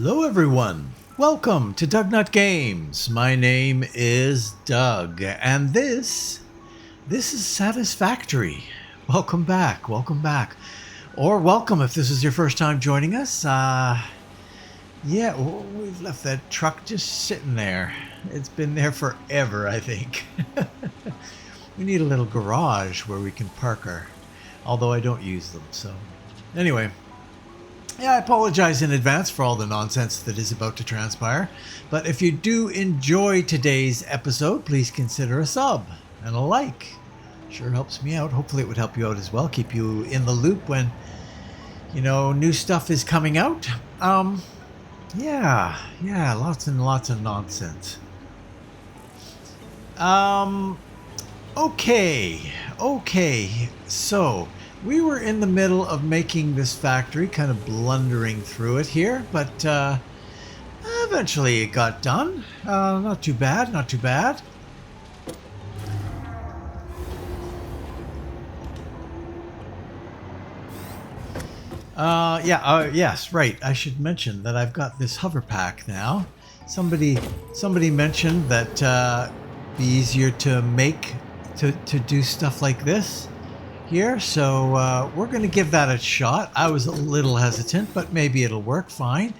Hello everyone, welcome to DougNutGames. My name is Doug and this is Satisfactory. Welcome back, or welcome if this is your first time joining us. Yeah, we've left that truck just sitting there. It's been there forever, I think. We need a little garage where we can park her, although I don't use them, so anyway. Yeah, I apologize in advance for all the nonsense that is about to transpire. But if you do enjoy today's episode, please consider a sub and a like. Sure helps me out. Hopefully it would help you out as well. Keep you in the loop when, new stuff is coming out. Yeah, lots and lots of nonsense. Okay. So we were in the middle of making this factory, kind of blundering through it here, but eventually it got done. Not too bad. Yes, right. I should mention that I've got this hover pack now. Somebody mentioned that be easier to make to do stuff like this here, so we're going to give that a shot. I was a little hesitant, but maybe it'll work fine.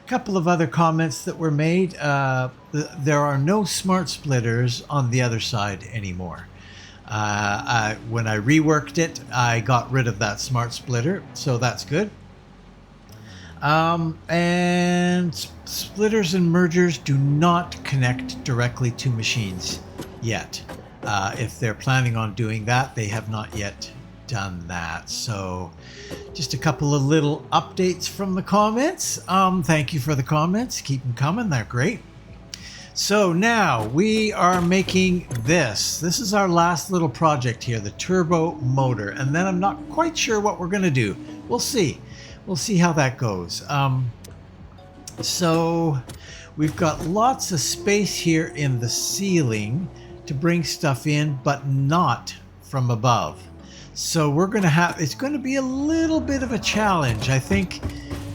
A couple of other comments that were made. There are no smart splitters on the other side anymore. When I reworked it, I got rid of that smart splitter, so that's good. And splitters and mergers do not connect directly to machines yet. If they're planning on doing that, they have not yet done that. So just a couple of little updates from the comments. Thank you for the comments. Keep them coming. They're great. So now we are making this. This is our last little project here, the turbo motor. And then I'm not quite sure what we're going to do. We'll see. We'll see how that goes. So we've got lots of space here in the ceiling to bring stuff in, but not from above. So we're going to have, it's going to be a little bit of a challenge. I think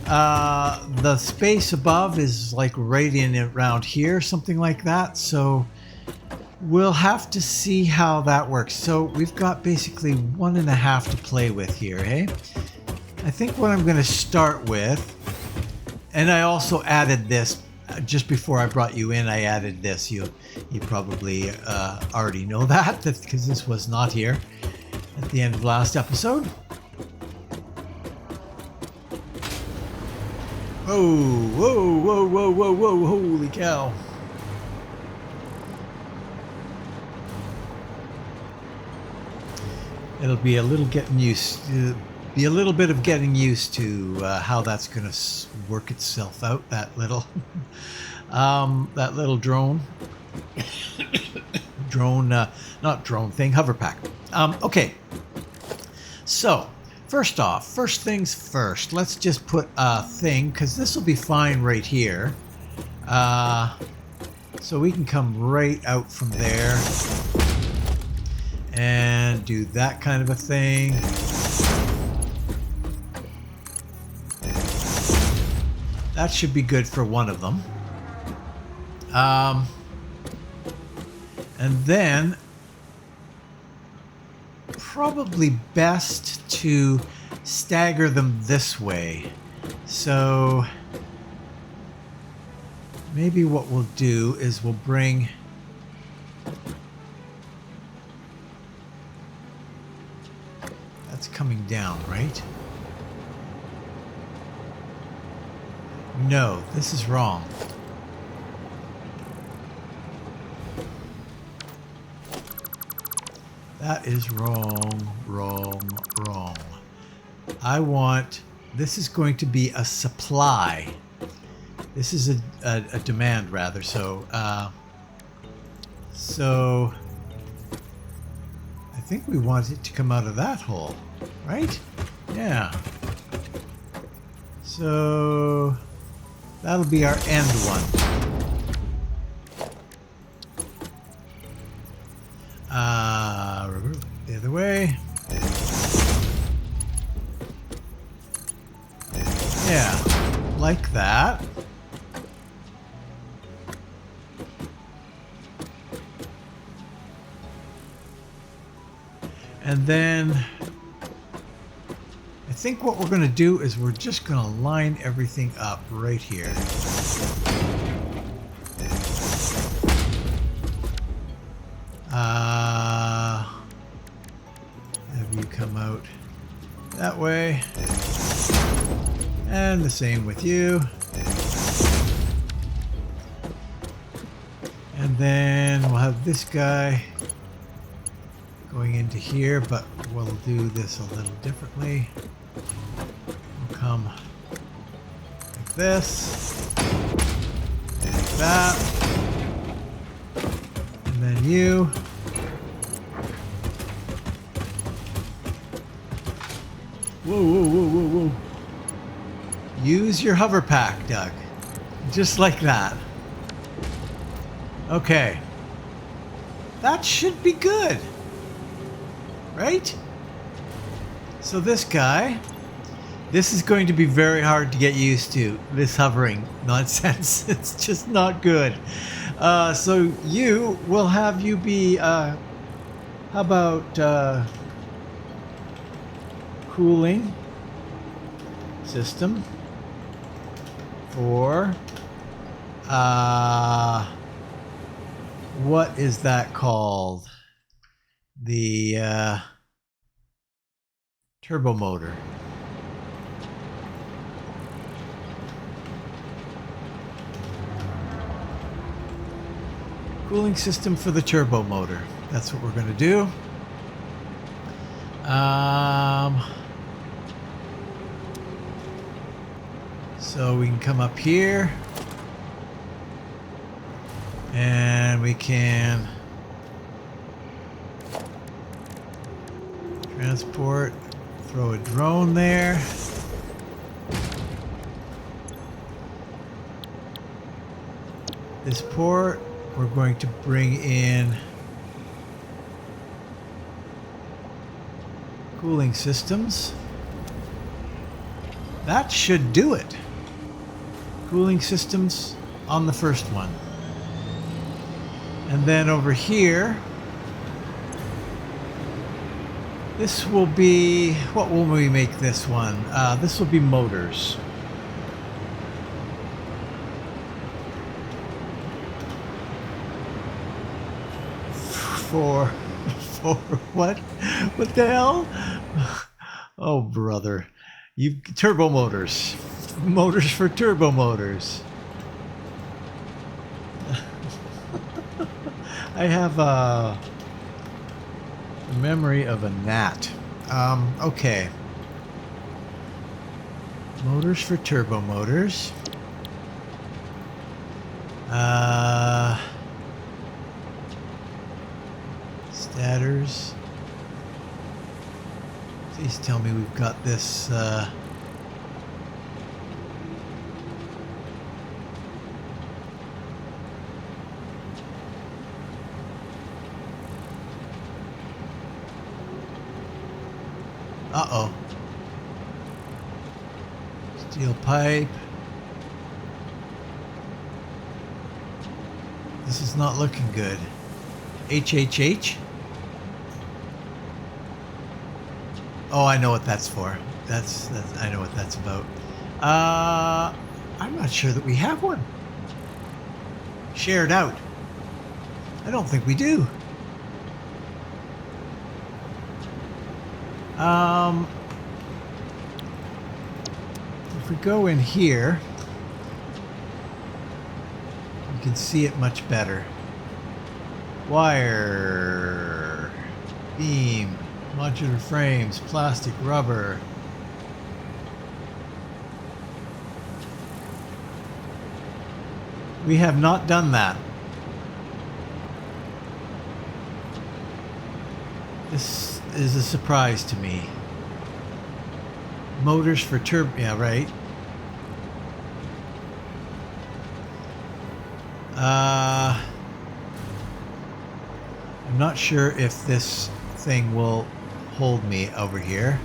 the space above is like right in around here, something like that. So we'll have to see how that works. So we've got basically 1.5 to play with here, eh? I think what I'm going to start with, and I also added this just before I brought you in. I added this. You probably already know that because this was not here at the end of last episode. Whoa, holy cow. It'll be a little bit of getting used to how that's going to work itself out, that little drone hover pack. Okay, so first things first, let's just put a thing, because this will be fine right here, so we can come right out from there and do that kind of a thing. That should be good for one of them. And then probably best to stagger them this way. So maybe what we'll do is we'll bring that's coming down, right? No, this is wrong. That is wrong. I want, this is going to be a supply. This is a demand rather. So I think we want it to come out of that hole, right? Yeah. So that'll be our end one. The other way. Yeah, like that. And then I think what we're going to do is we're just going to line everything up right here. Have you come out that way. And the same with you. And then we'll have this guy going into here, but we'll do this a little differently. We'll come like this, like that, and then you. Whoa, whoa, whoa, whoa, whoa. Use your hover pack, Doug. Just like that. Okay. That should be good. Right? So this guy, this is going to be very hard to get used to, this hovering nonsense. It's just not good. So you will have you be, how about cooling system for, what is that called? The turbo motor. Cooling system for the turbo motor. That's what we're going to do. So we can come up here and we can transport, throw a drone there. This port, we're going to bring in cooling systems. That should do it. Cooling systems on the first one. And then over here, this will be, what will we make this one? This will be motors. For what? What the hell? Oh, brother. Turbo motors. Motors for turbo motors. I have a memory of a gnat. Okay. Motors for turbo motors. Stators. Please tell me we've got this. Uh-oh. Steel pipe. This is not looking good. HHH? Oh, I know what that's for. That's I know what that's about. I'm not sure that we have one. Shared out. I don't think we do. If we go in here, you can see it much better. Wire, beam, modular frames, plastic, rubber. We have not done that. This is a surprise to me. Motors for turbo, yeah, right. I'm not sure if this thing will hold me over here.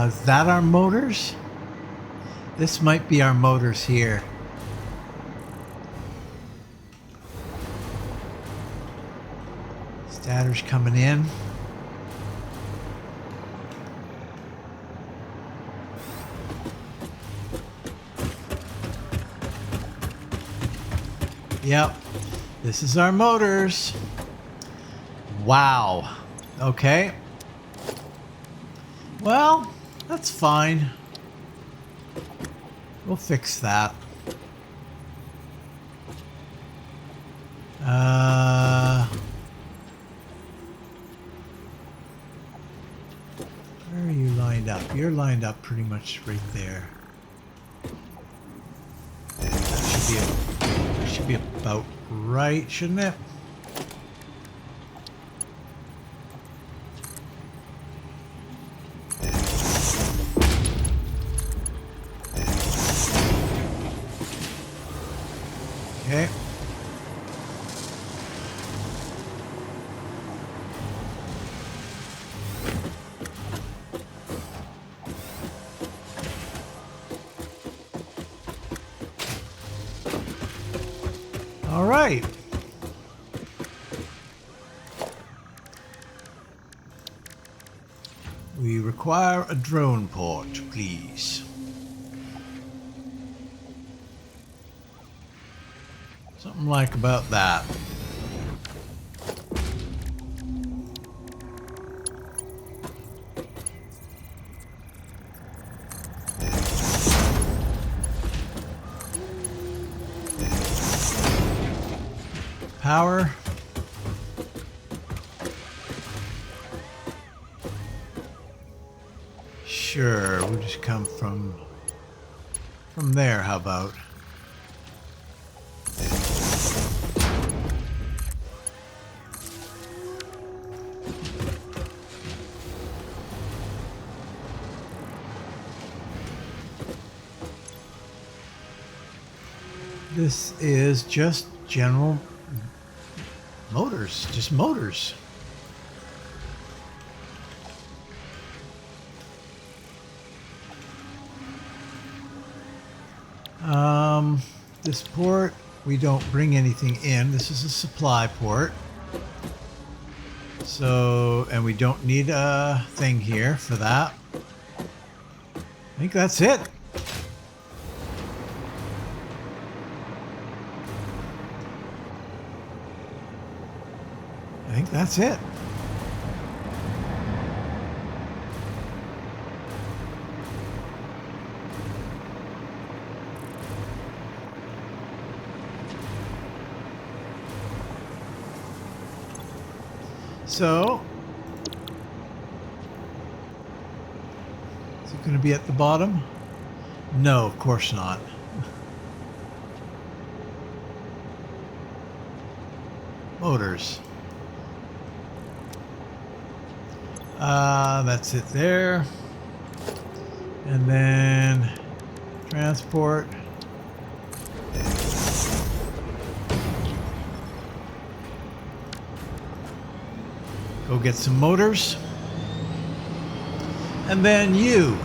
Is that our motors? This might be our motors here. Statter's coming in. Yep, this is our motors. Wow. Okay. Well, that's fine. We'll fix that. Where are you lined up? You're lined up pretty much right there. That should be about right, shouldn't it? Okay. All right. We require a drone port, please. Something like about that. Power. Sure, we'll just come from there, how about? This is just general motors, just motors. This port, we don't bring anything in. This is a supply port. So, and we don't need a thing here for that. I think that's it. I think that's it. So, is it going to be at the bottom? No, of course not. Motors. That's it there. And then transport. Go get some motors. And then you.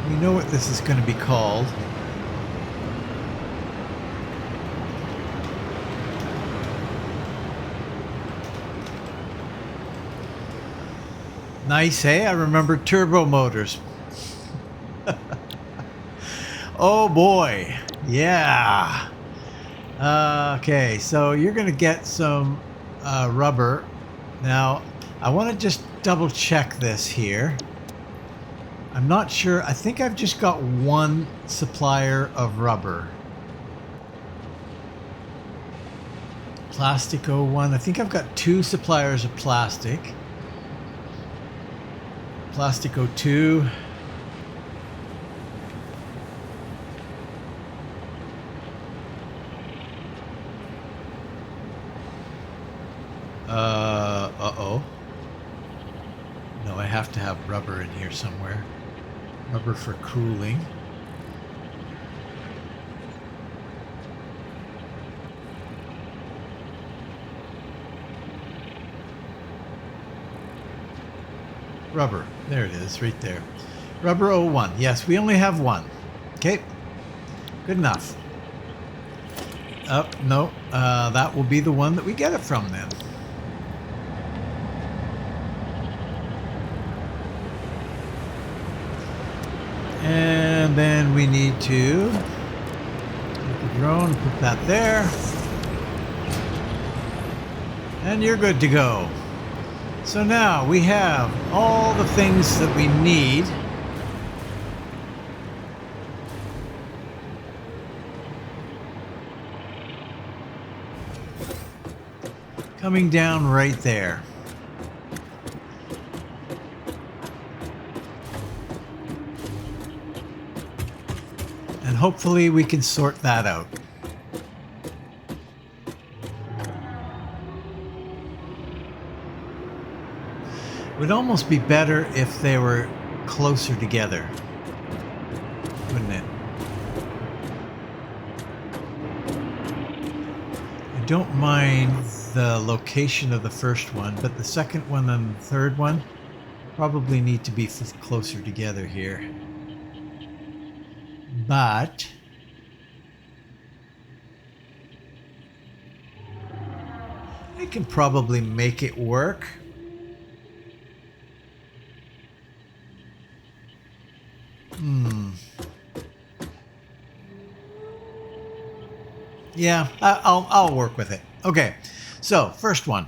We know what this is going to be called. Nice, hey? I remember turbo motors. Oh boy. Yeah. Okay, so you're going to get some rubber. Now, I want to just double check this here. I'm not sure. I think I've just got one supplier of rubber. Plastico one. I think I've got two suppliers of plastic. Plastico 2. Uh-oh. No, I have to have rubber in here somewhere. Rubber for cooling. Rubber. There it is, right there. Rubber 01. Yes, we only have one. Okay. Good enough. No. That will be the one that we get it from then. And then we need to take the drone, put that there. And you're good to go. So now we have all the things that we need. Coming down right there. And hopefully we can sort that out. It would almost be better if they were closer together, wouldn't it? I don't mind the location of the first one, but the second one and the third one probably need to be closer together here. But I can probably make it work. Yeah, I'll work with it. Okay, so first one.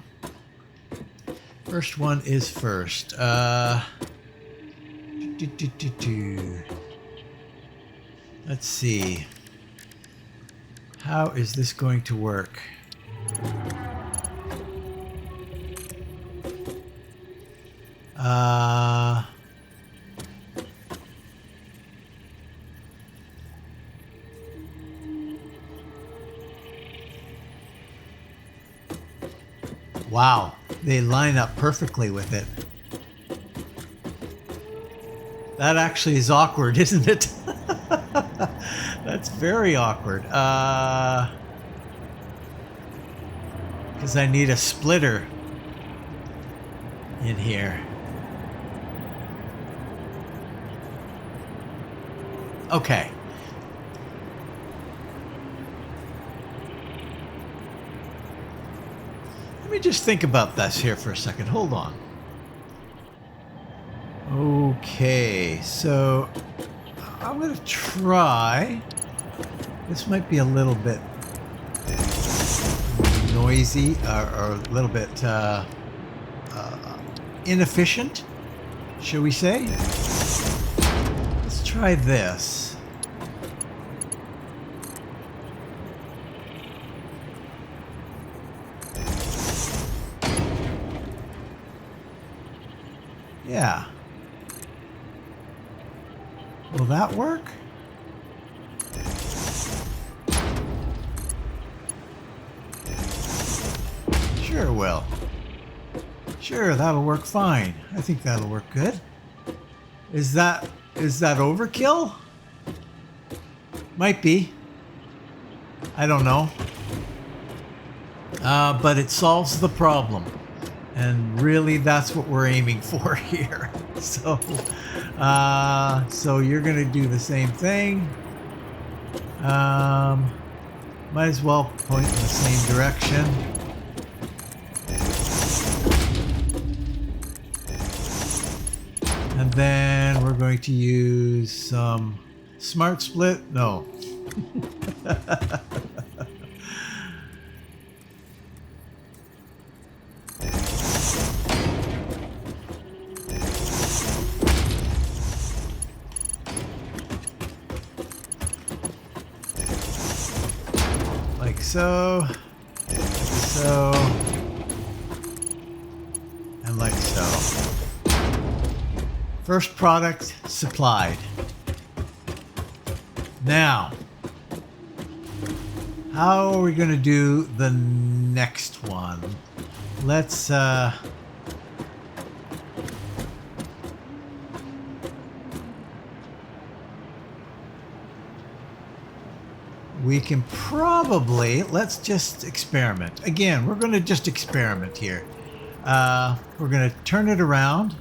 First one is first. Let's see. How is this going to work? Wow, they line up perfectly with it. That actually is awkward, isn't it? That's very awkward. Because I need a splitter in here. Okay. Let me just think about this here for a second. Hold on. Okay, so I'm going to try. This might be a little bit noisy or a little bit inefficient, shall we say? Let's try this. Yeah. Will that work? Sure it will. Sure, that'll work fine. I think that'll work good. Is that overkill? Might be. I don't know. But it solves the problem. And really, that's what we're aiming for here. So you're going to do the same thing. Might as well point in the same direction. And then we're going to use some smart split. No. Like so, and like so. First product supplied. Now, how are we going to do the next one? Let's we can probably, let's just experiment. Again, we're going to just experiment here. We're going to turn it around.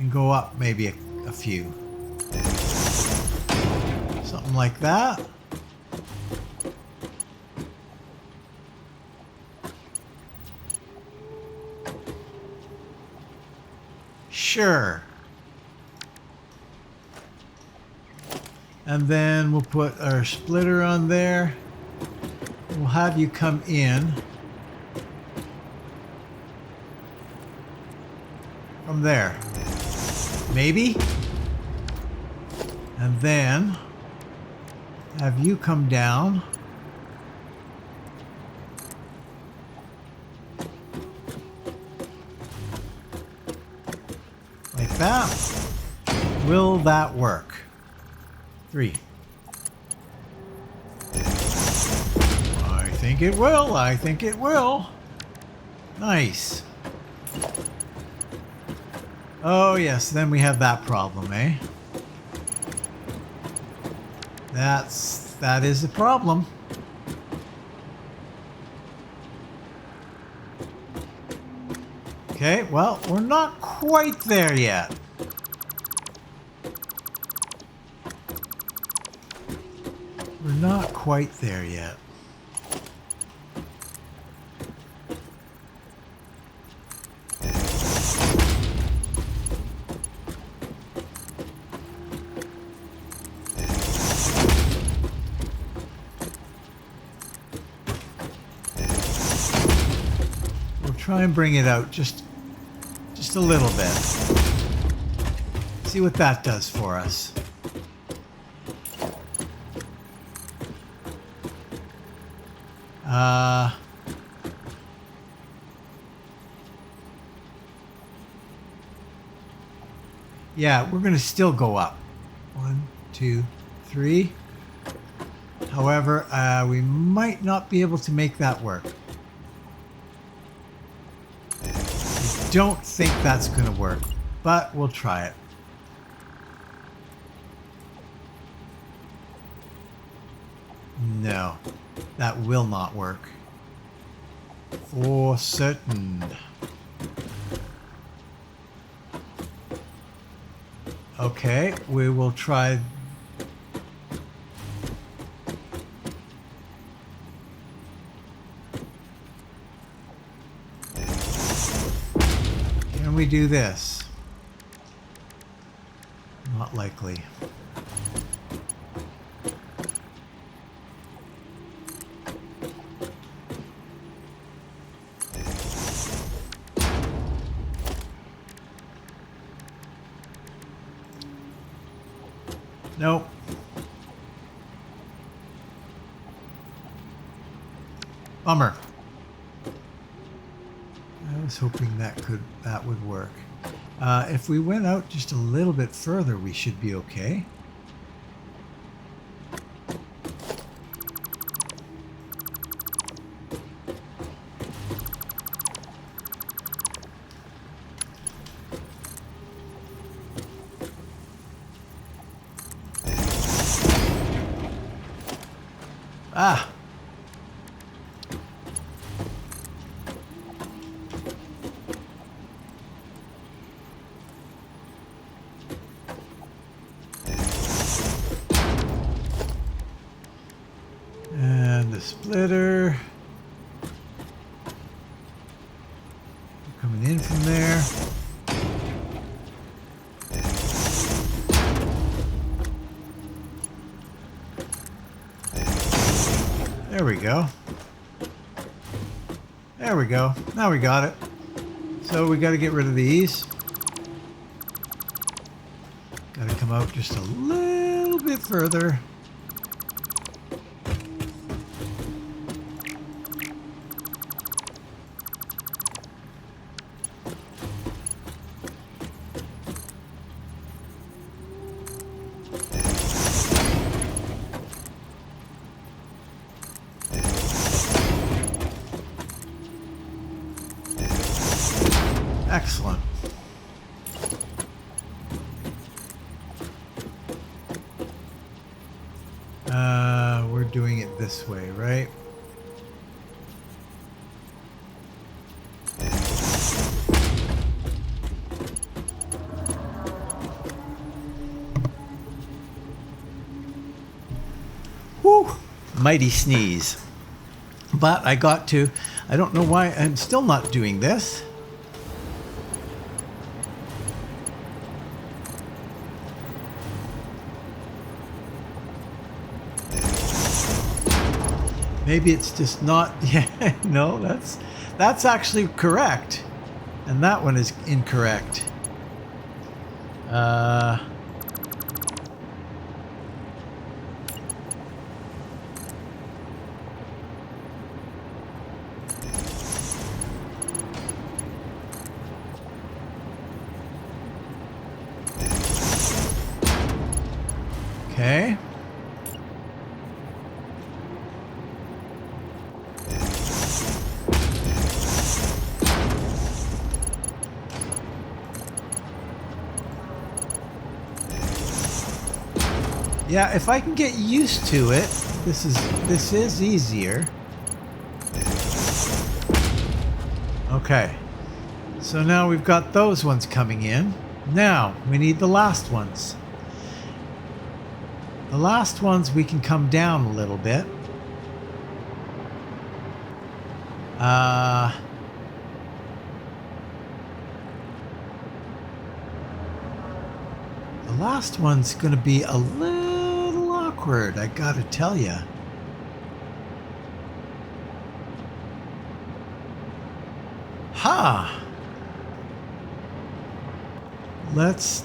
and go up maybe a few. Something like that. Sure. And then we'll put our splitter on there. We'll have you come in from there. Maybe. And then have you come down. Like that. Will that work? 3. I think it will. I think it will. Nice. Oh yes, then we have that problem, eh? That is a problem. Okay, well, we're not quite there yet. We're not quite there yet. We'll try and bring it out just a little bit. See what that does for us. Yeah, we're going to still go up. 1, 2, 3. However, we might not be able to make that work. I don't think that's going to work, but we'll try it. No, that will not work. For certain. Okay, we will try. Can we do this? Not likely. Nope. Bummer. I was hoping that would work. If we went out just a little bit further, we should be okay. Ah. And the splitter. Coming in from there. There we go. There we go. Now we got it. So we got to get rid of these. Got to come out just a little bit further. Excellent. We're doing it this way, right? mighty sneeze. But I got to, I don't know why I'm still not doing this. Maybe it's just not, yeah, no, that's actually correct. And that one is incorrect. Okay. Yeah, if I can get used to it, this is easier. Okay. So now we've got those ones coming in. Now, we need the last ones. The last ones we can come down a little bit. The last one's going to be a little awkward, I gotta tell you. Ha! Let's...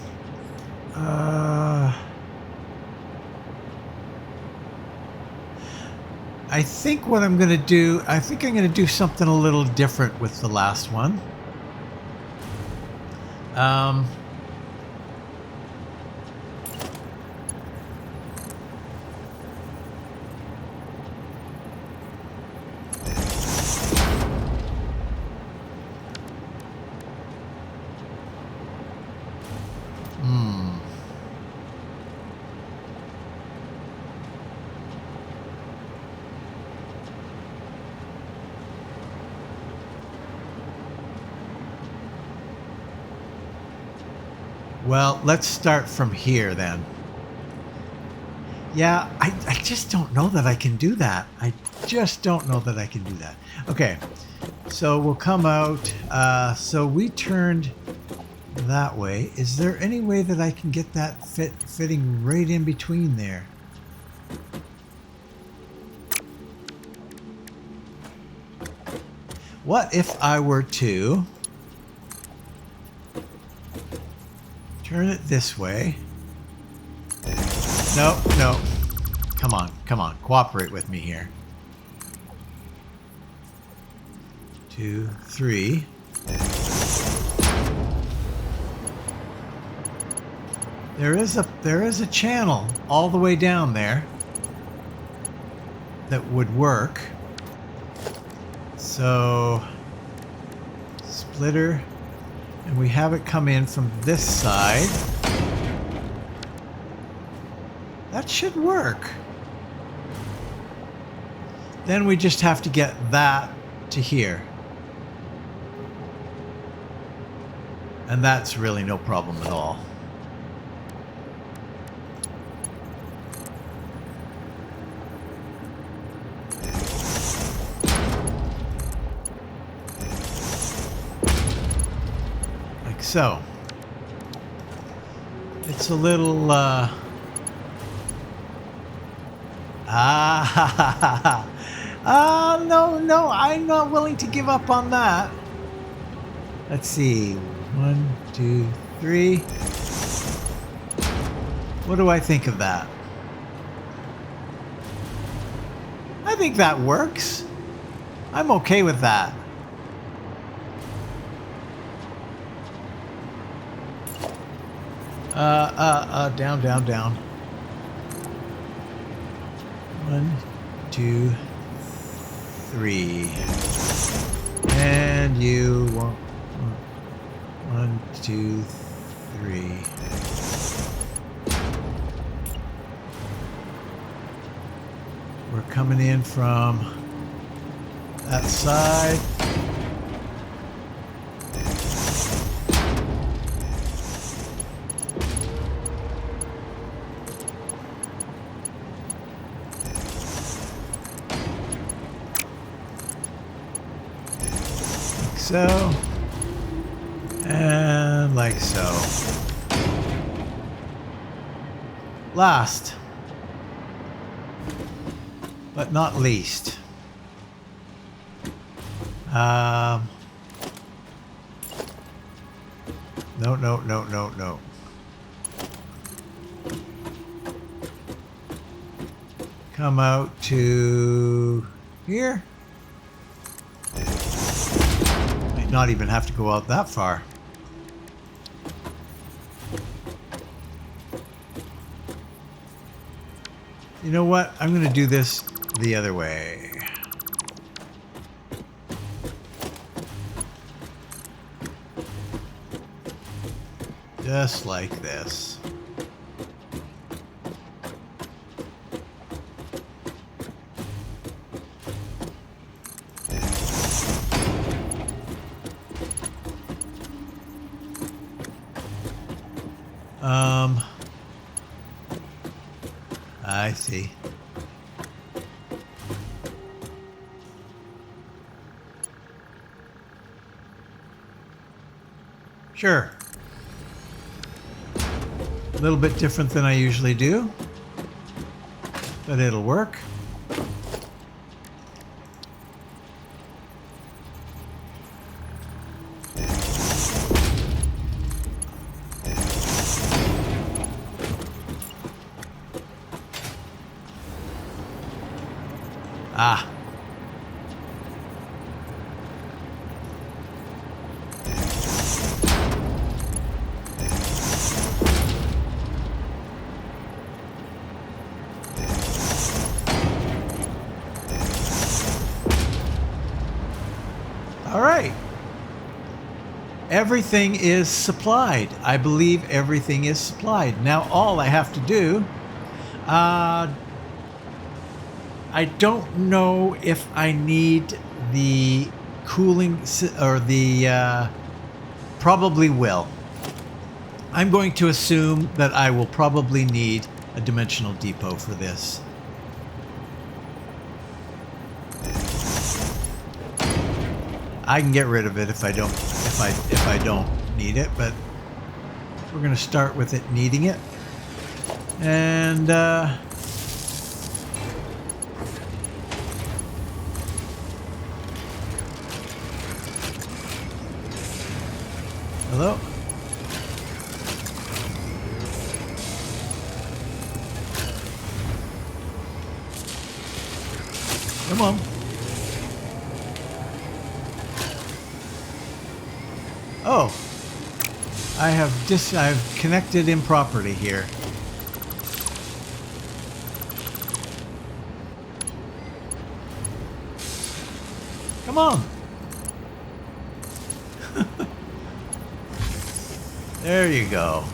I think what I'm going to do, I think I'm going to do something a little different with the last one. Well, let's start from here then. Yeah, I just don't know that I can do that. I just don't know that I can do that. Okay, so we'll come out. So we turned that way. Is there any way that I can get that fitting right in between there? What if I were to turn it this way? No, no. Come on, come on. Cooperate with me here. 2, 3. There is a channel all the way down there that would work. So splitter, and we have it come in from this side. That should work. Then we just have to get that to here. And that's really no problem at all. Like so. It's a little, no, I'm not willing to give up on that. Let's see. 1, 2, 3. What do I think of that? I think that works. I'm okay with that. Down, down, down. 1, 2, 3. And you won't. 1, 2, 3. We're coming in from that side. so. And like so. Last, but not least. No. Come out to here. Might not even have to go out that far. You know what? I'm going to do this the other way. Just like this. I see. Sure. A little bit different than I usually do, but it'll work. Ah. All right. Everything is supplied. I believe everything is supplied. Now all I have to do, I don't know if I need the cooling or the, probably will. I'm going to assume that I will probably need a dimensional depot for this. I can get rid of it if I don't need it, but we're going to start with it needing it. And hello? Come on. Oh, I've connected improperly here. Come on. There you go.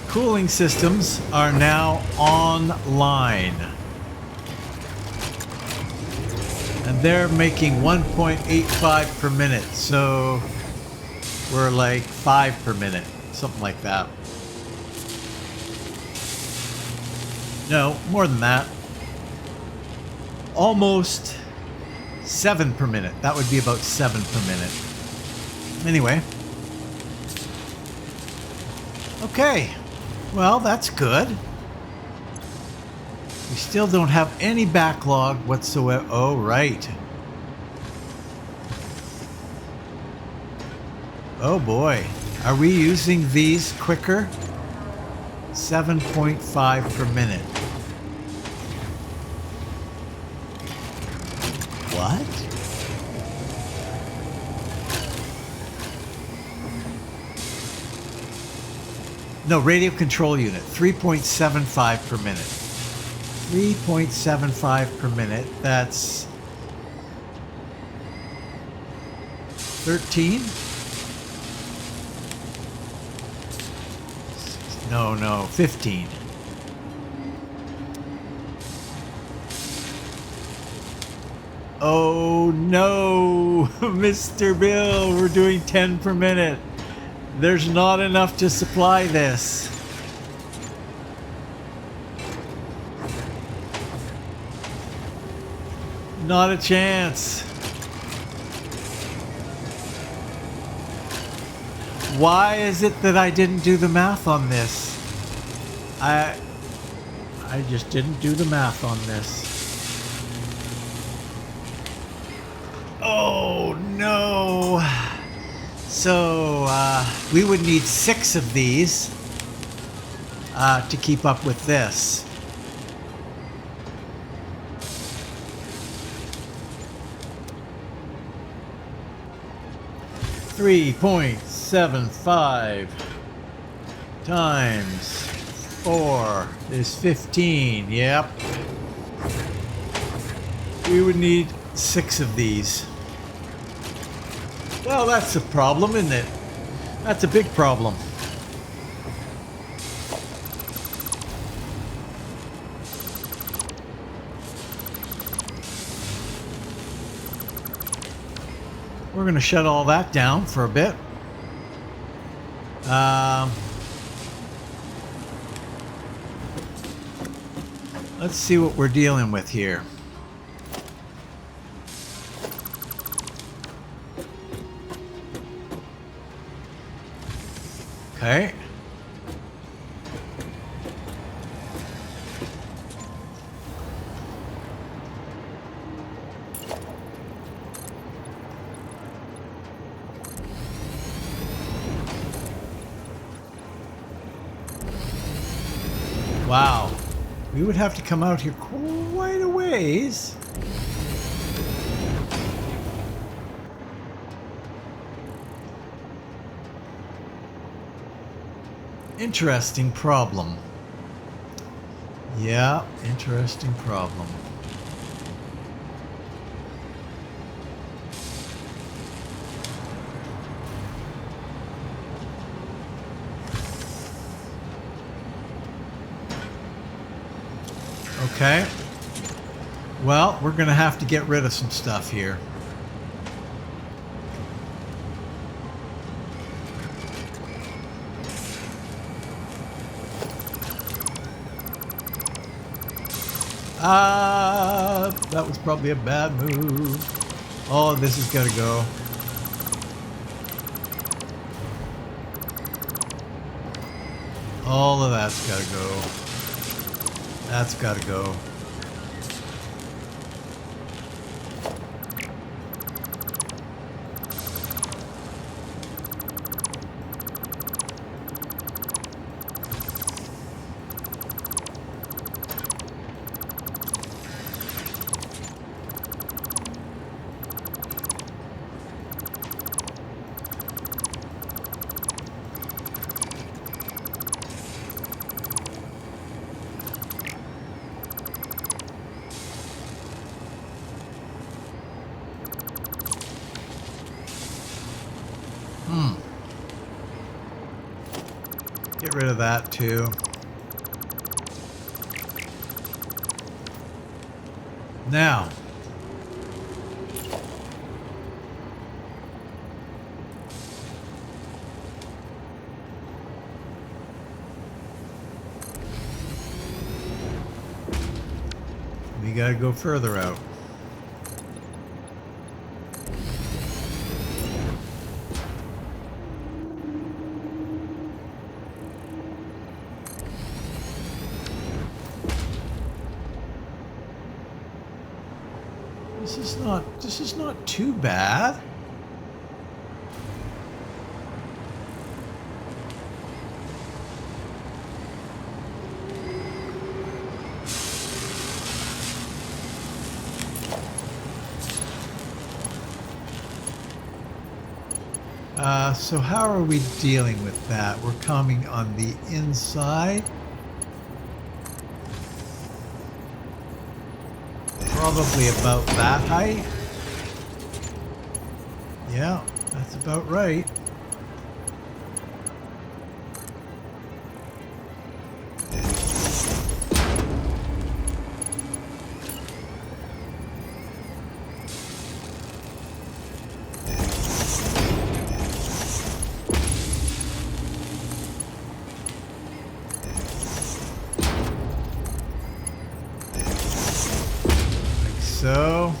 Cooling systems are now online. And they're making 1.85 per minute, so we're like 5 per minute, something like that. No, more than that. Almost 7 per minute. That would be about 7 per minute. Anyway. Okay. Well, that's good. We still don't have any backlog whatsoever. Oh, right. Oh boy. Are we using these quicker? 7.5 per minute. What? No, radio control unit. 3.75 per minute. 3.75 per minute. That's 13? No, 15. Oh no, Mr. Bill, we're doing 10 per minute. There's not enough to supply this. Not a chance. Why is it that I didn't do the math on this? I just didn't do the math on this. Oh no. So we would need 6 of these to keep up with this. $3.75 times 4 is 15. Yep. We would need 6 of these. Well, that's a problem, isn't it? That's a big problem. We're going to shut all that down for a bit. Let's see what we're dealing with here. Okay. Wow. We would have to come out here quite a ways. Interesting problem. Yeah, interesting problem. Okay. Well, we're going to have to get rid of some stuff here. That was probably a bad move. Oh, this has got to go. All of that's got to go. That's got to go. Get rid of that too. Now, we gotta go further out. This is not too bad. So how are we dealing with that? We're coming on the inside. Probably about that height. Yeah, that's about right. So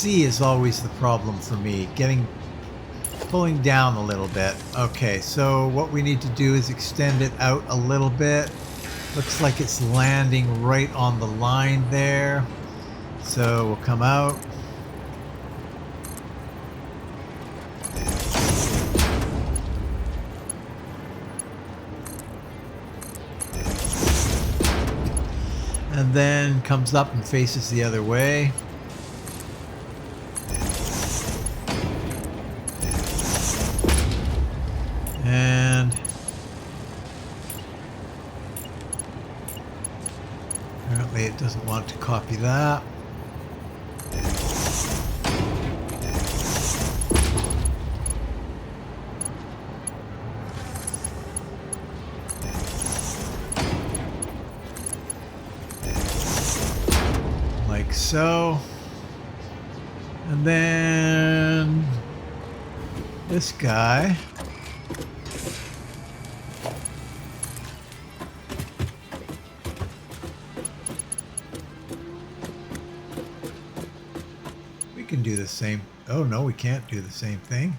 C is always the problem for me, pulling down a little bit. Okay, so what we need to do is extend it out a little bit. Looks like it's landing right on the line there. So we'll come out. And then comes up and faces the other way. And apparently it doesn't want to copy that. Like so. And then this guy. We can do the same. Oh no, we can't do the same thing.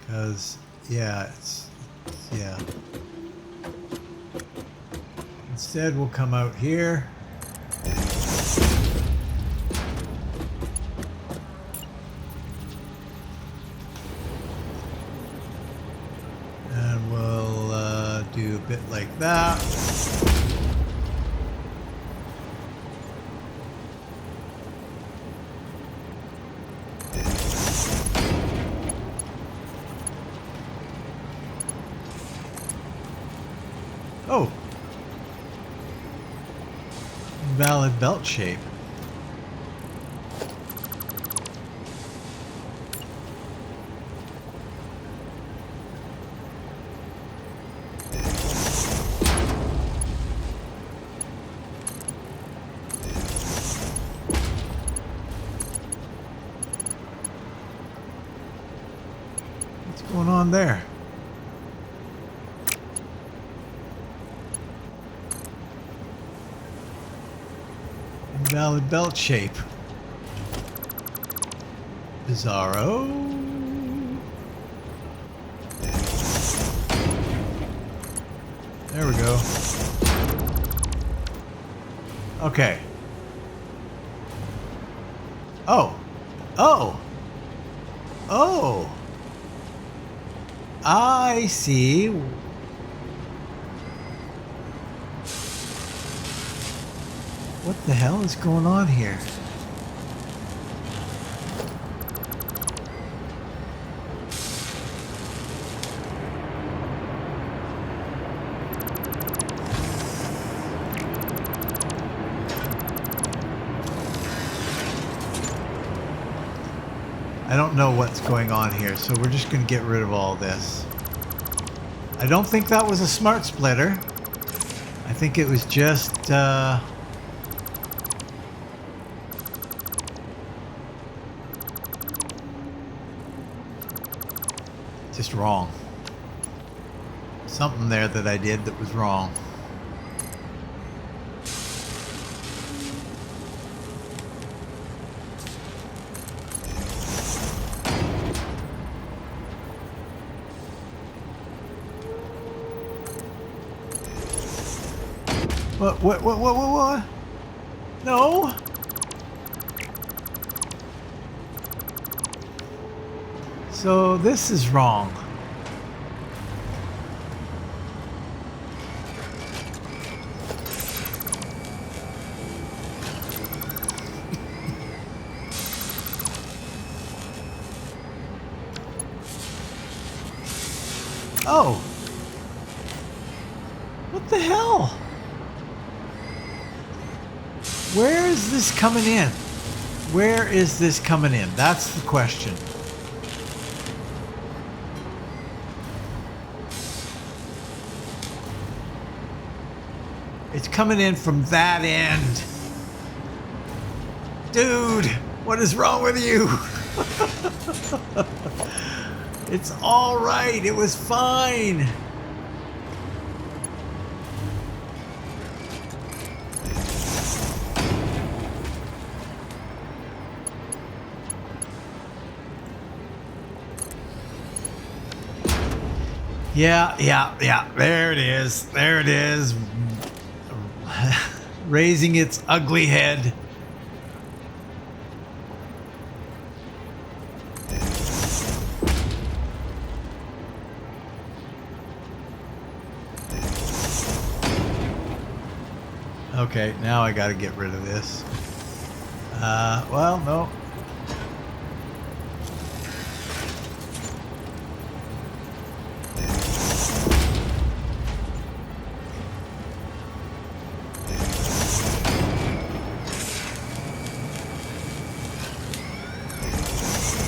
Because, yeah, yeah. Instead, we'll come out here. And we'll do a bit like that. Oh, invalid belt shape. What's going on there? Invalid belt shape. Bizarro. There we go. Okay. Oh. Oh. Oh. I see. What the hell is going on here? I don't know what's going on here, so we're just going to get rid of all this. I don't think that was a smart splitter. I think it was just wrong. Something there that I did that was wrong. What? No! So this is wrong. Oh! What the hell? Where is this coming in? Where is this coming in? That's the question. It's coming in from that end. Dude, what is wrong with you? It's all right. It was fine. Yeah, yeah, yeah. There it is. There it is. Raising its ugly head. Okay, now I gotta get rid of this. Well, no.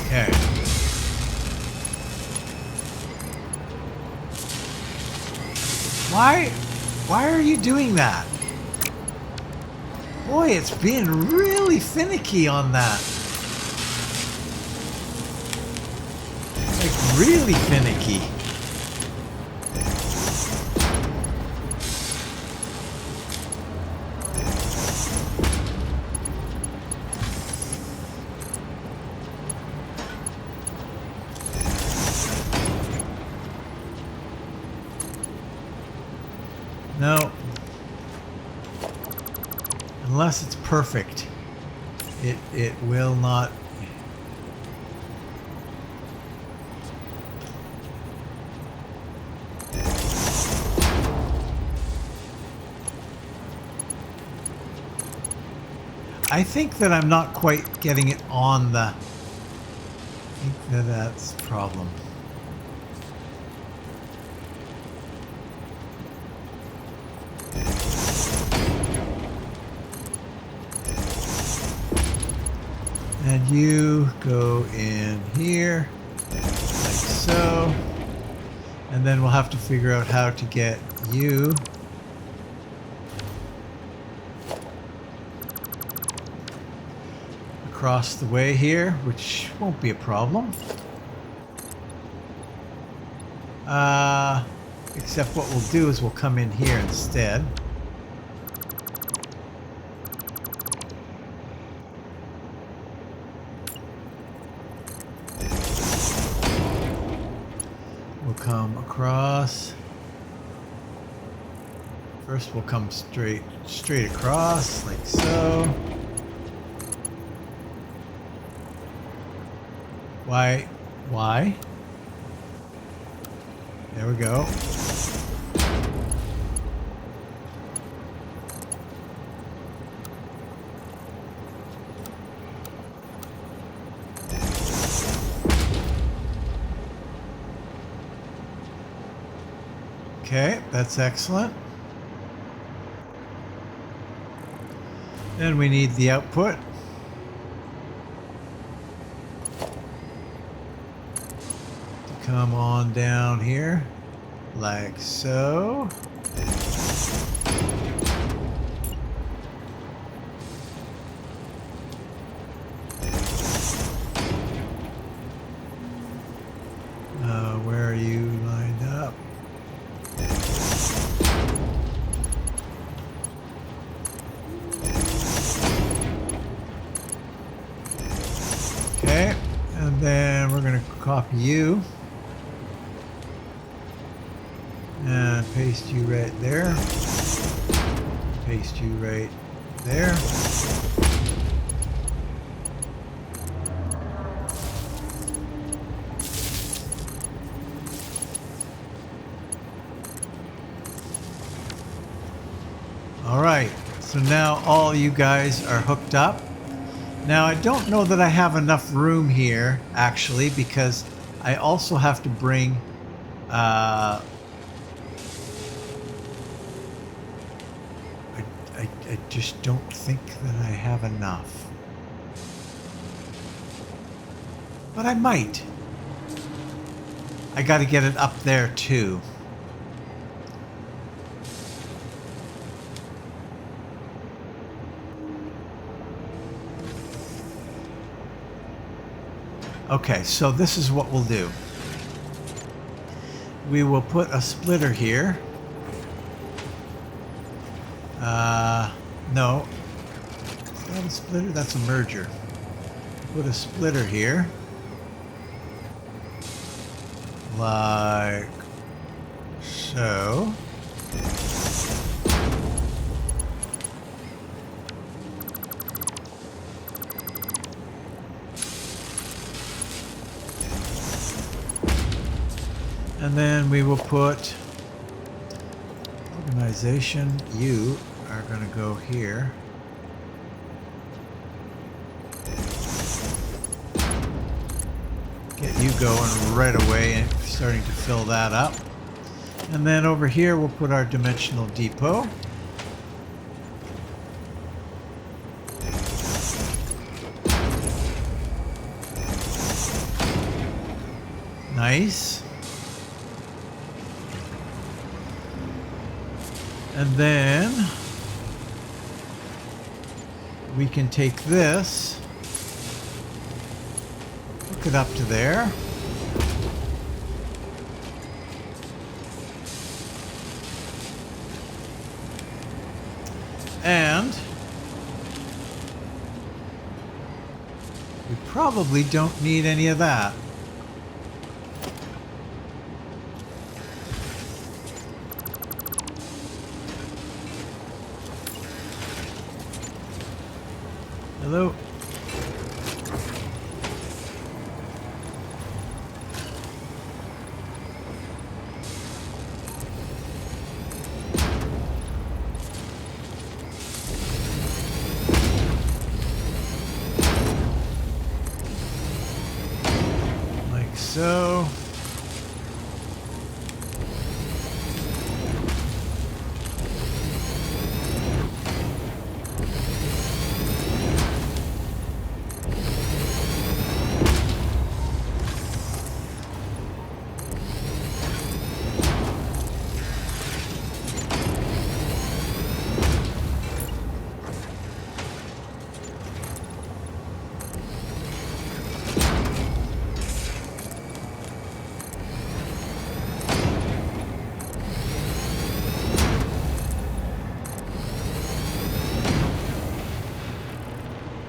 Okay. Why are you doing that? Boy, it's being really finicky on that. Like, really finicky. No. Unless it's perfect, it will not. I think that I'm not quite getting it on the. I think that that's the problem. And you go in here, like so. And then we'll have to figure out how to get you across the way here, which won't be a problem. Except what we'll do is we'll come in here instead. We'll come across. First we'll come straight across, like so. Why? There we go. Okay, that's excellent. Then we need the output. To come on down here, like so. Where are you lined up? Okay, and then we're going to copy you and paste you right there. Paste you right there. All right, so now all you guys are hooked up. Now I don't know that I have enough room here actually, because I also have to bring I just don't think that I have enough. But I might. I got to get it up there too. Okay, so this is what we'll do. We will put a splitter here. No. Is that a splitter? That's a merger. Put a splitter here. Like So and then we will put organization. You are going to go here. Get you going right away and starting to fill that up. And then over here we'll put our dimensional depot. Nice. And then we can take this, hook it up to there. And we probably don't need any of that. Hello. Like so.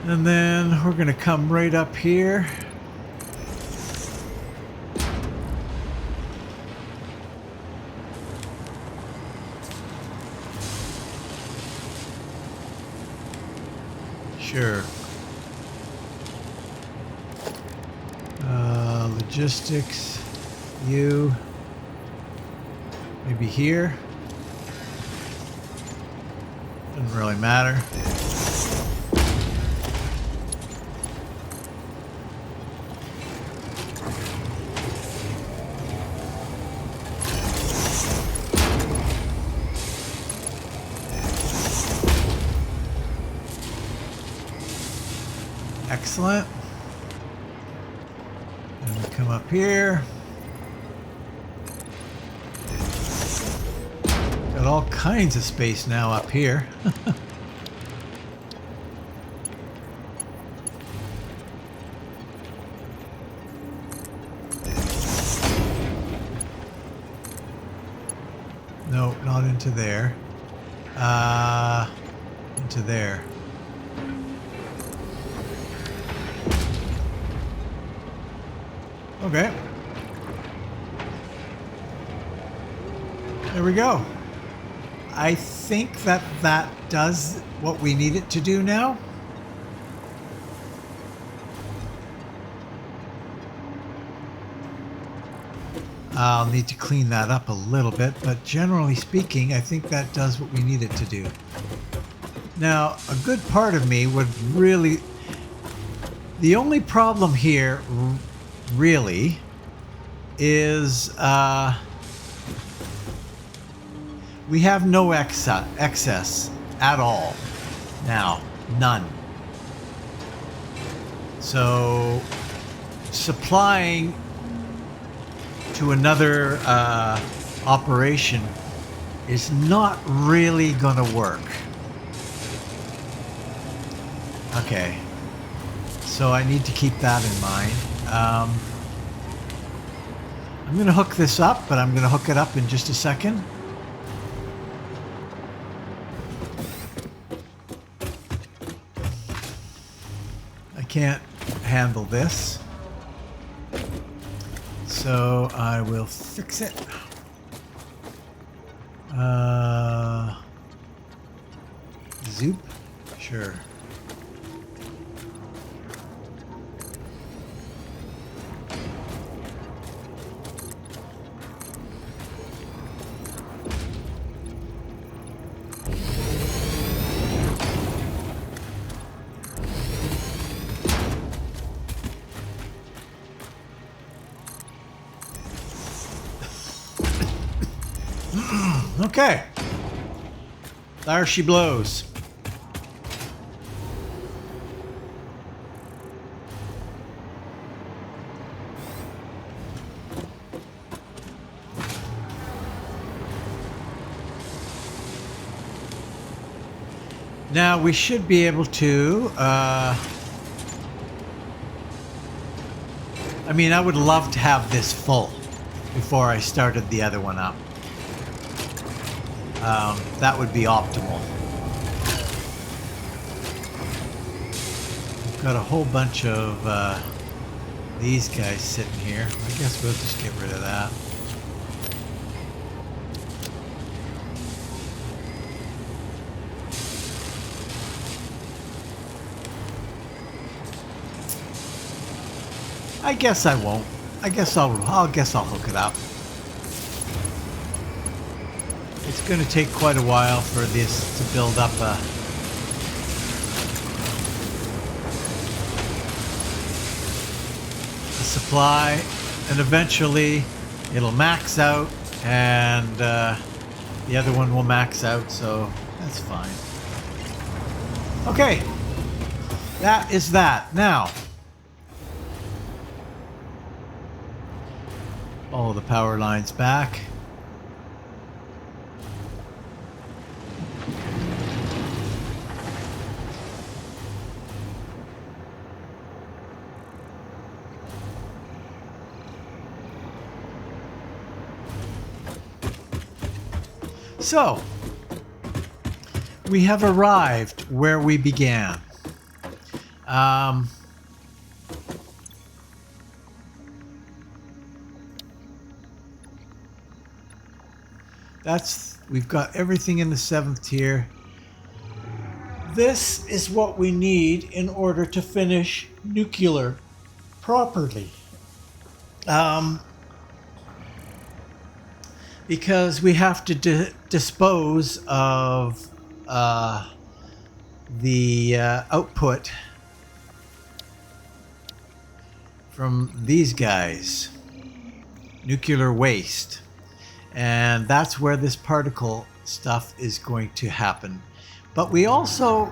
And then we're going to come right up here. Sure. Logistics, you, maybe here. Doesn't really matter. Excellent. And we come up here. Got all kinds of space now up here. No, not into there. Into there. Okay. There we go. I think that does what we need it to do now. I'll need to clean that up a little bit, but generally speaking, I think that does what we need it to do. Now, a good part of me would really... The only problem here, really, is we have no excess at all. Now, none. So, supplying to another operation is not really going to work. Okay, so I need to keep that in mind. I'm going to hook this up, but I'm going to hook it up in just a second. I can't handle this, so I will fix it. Zoop? Sure. Okay. There she blows. Now we should be able to, I mean, I would love to have this full before I started the other one up. That would be optimal. We've got a whole bunch of these guys sitting here. I guess we'll just get rid of that. I guess I won't. I guess I'll hook it up. It's going to take quite a while for this to build up a supply, and eventually it'll max out, and the other one will max out, so that's fine. Okay, that is that. Now, follow the power lines back. So, we have arrived where we began. We've got everything in the 7th tier. This is what we need in order to finish nuclear properly. Because we have to dispose of the output from these guys, nuclear waste, and that's where this particle stuff is going to happen. But we also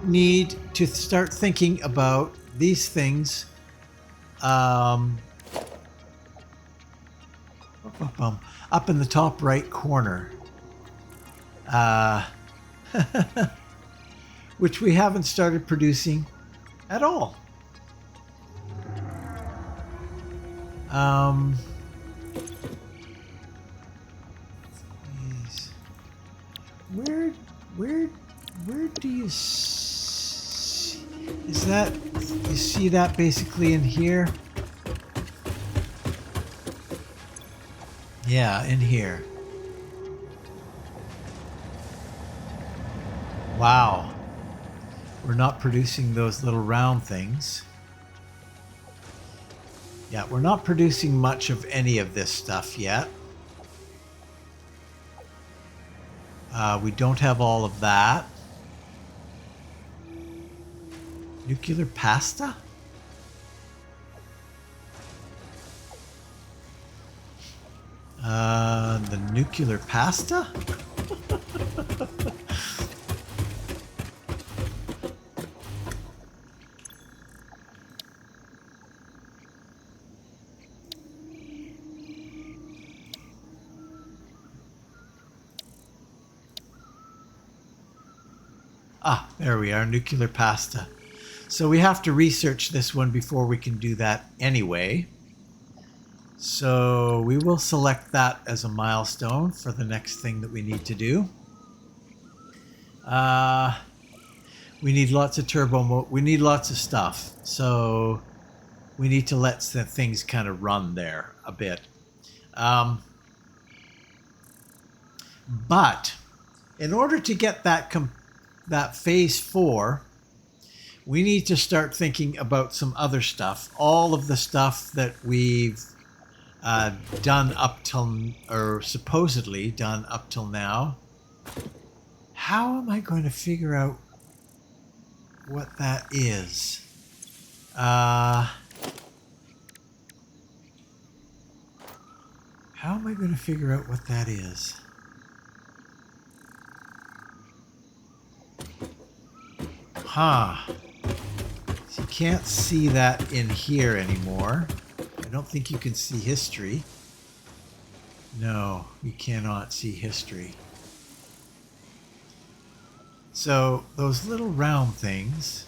need to start thinking about these things up in the top right corner, which we haven't started producing at all. Where do you see, is that, you see that basically in here? Yeah, in here. Wow. We're not producing those little round things. Yeah, we're not producing much of any of this stuff yet. We don't have all of that. Nuclear pasta? The nuclear pasta? Ah, there we are, nuclear pasta. So we have to research this one before we can do that anyway. So we will select that as a milestone for the next thing that we need to do. We need lots of turbo we need lots of stuff. So we need to let things kind of run there a bit. But in order to get that phase 4, we need to start thinking about some other stuff. All of the stuff that we've done up till, or supposedly done up till now. How am I going to figure out what that is? How am I going to figure out what that is? Huh. So you can't see that in here anymore. I don't think you can see history. No, you cannot see history. So those little round things.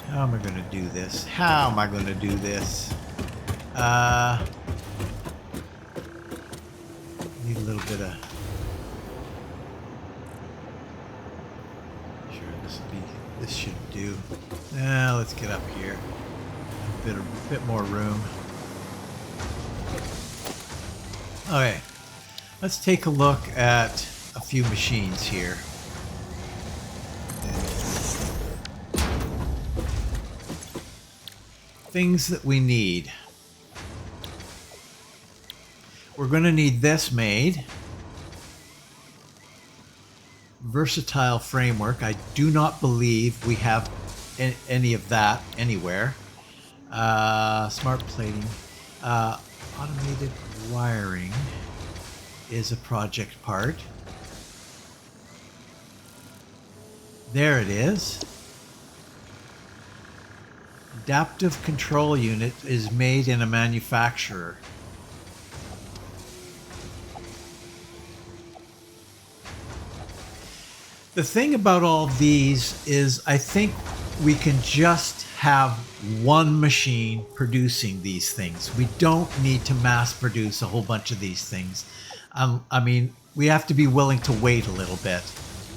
How am I going to do this? How am I going to do this? Need a little bit of... Sure, this should do. Let's get up here. A bit more room. Okay, let's take a look at a few machines here. Things that we need. We're going to need this made. Versatile framework. I do not believe we have any of that anywhere. Smart plating. Automated wiring is a project part. There it is. Adaptive control unit is made in a manufacturer. The thing about all of these is I think we can just have one machine producing these things. We don't need to mass produce a whole bunch of these things. I mean, we have to be willing to wait a little bit.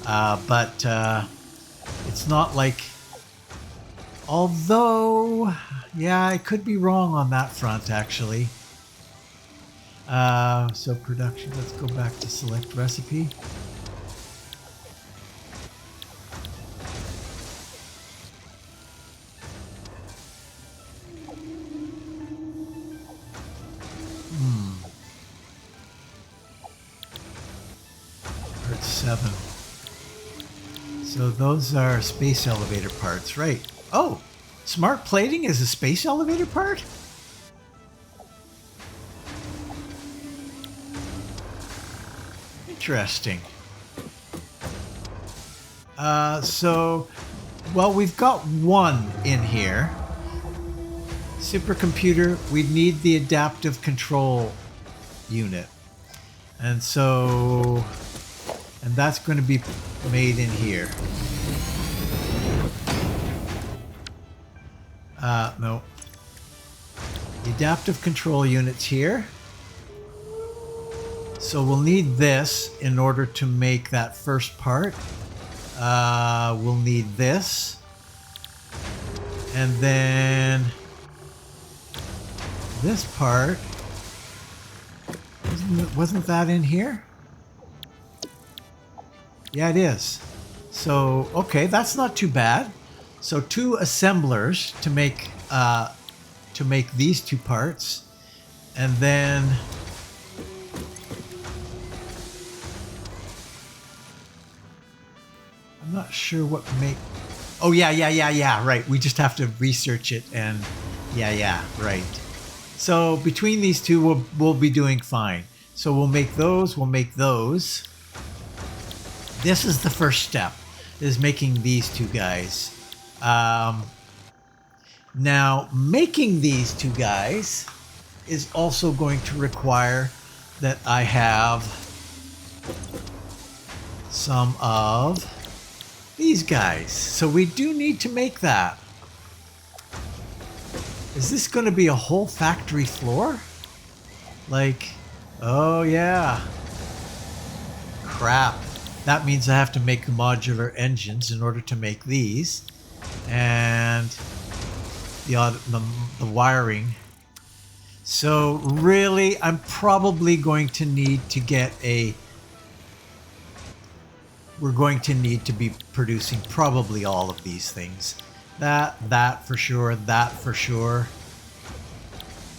But it's not like... Although, yeah, I could be wrong on that front, actually. So production, let's go back to select recipe. Part 7. So those are space elevator parts, right? Oh, smart plating is a space elevator part? Interesting. Well, we've got one in here. Supercomputer, we need the adaptive control unit. And that's going to be made in here. No. The adaptive control unit's here. So we'll need this in order to make that first part. We'll need this. And then this part. Wasn't that in here? Yeah, it is. So, okay, that's not too bad. So 2 assemblers to make these 2 parts, and then I'm not sure what make. Oh yeah. Right. We just have to research it, and yeah. Right. So between these 2, we'll be doing fine. So we'll make those. We'll make those. This is the first step, is making these 2 guys. Now, making these 2 guys is also going to require that I have some of these guys. So we do need to make that. Is this going to be a whole factory floor? Like, oh yeah. Crap. That means I have to make modular engines in order to make these. And the wiring. So really, I'm probably going to need to get a... We're going to need to be producing probably all of these things. That for sure, that for sure.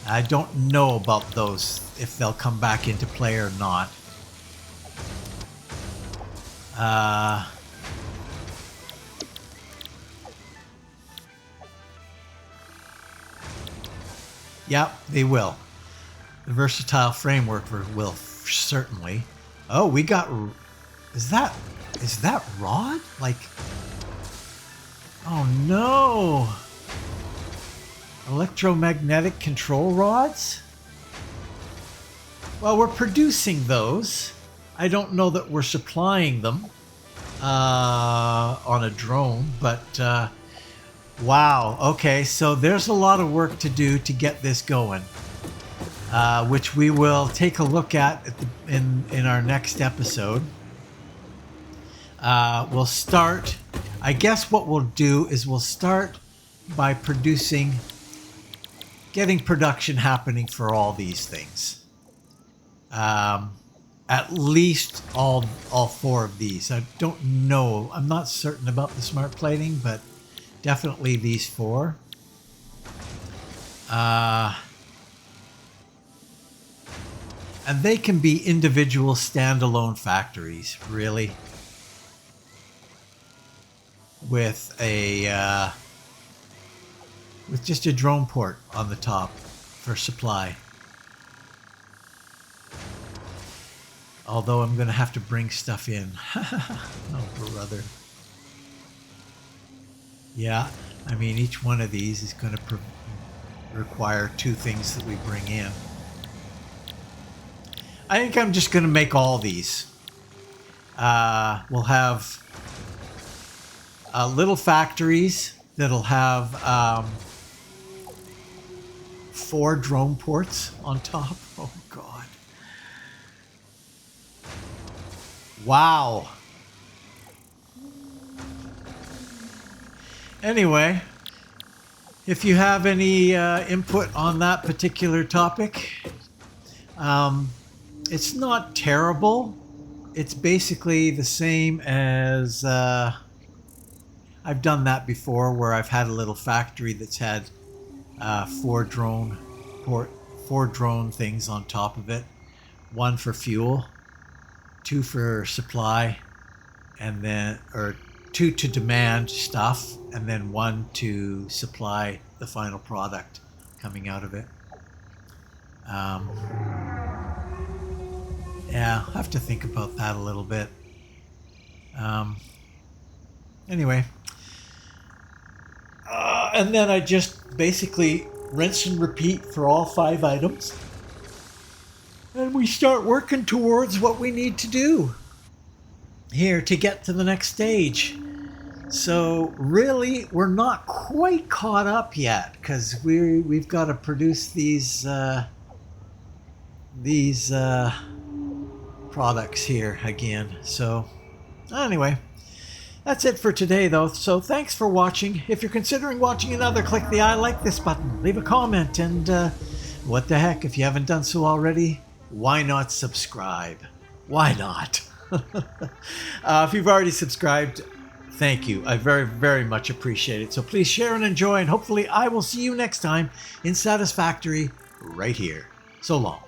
I don't know about those, if they'll come back into play or not. Yep, they will. The versatile framework will certainly. Oh, we got... Is that rod? Like... Oh no! Electromagnetic control rods? Well, we're producing those. I don't know that we're supplying them on a drone, but wow. Okay, so there's a lot of work to do to get this going, which we will take a look at in our next episode. We'll start... I guess what we'll do is we'll start by getting production happening for all these things. At least all 4 of these. I don't know. I'm not certain about the smart plating, but definitely these 4. And they can be individual standalone factories, really. With just a drone port on the top for supply. Although I'm going to have to bring stuff in. Oh, brother. Yeah, I mean, each one of these is going to require 2 things that we bring in. I think I'm just going to make all these. We'll have little factories that'll have 4 drone ports on top. Oh, God. Wow. Anyway, if you have any input on that particular topic, it's not terrible. It's basically the same as... I've done that before, where I've had a little factory that's had 4 drone things on top of it. 1 for fuel, 2 for supply, and then 2 to demand stuff, and then 1 to supply the final product coming out of it. Yeah, I'll have to think about that a little bit. Anyway. And then I just basically rinse and repeat for all 5 items. And we start working towards what we need to do here to get to the next stage. So really, we're not quite caught up yet, because we've got to produce these products here again. So anyway. That's it for today, though, so thanks for watching. If you're considering watching another, click the I like this button, leave a comment, and what the heck, if you haven't done so already, why not subscribe? Why not? If you've already subscribed, thank you. I very, very much appreciate it. So please share and enjoy, and hopefully I will see you next time in Satisfactory right here. So long.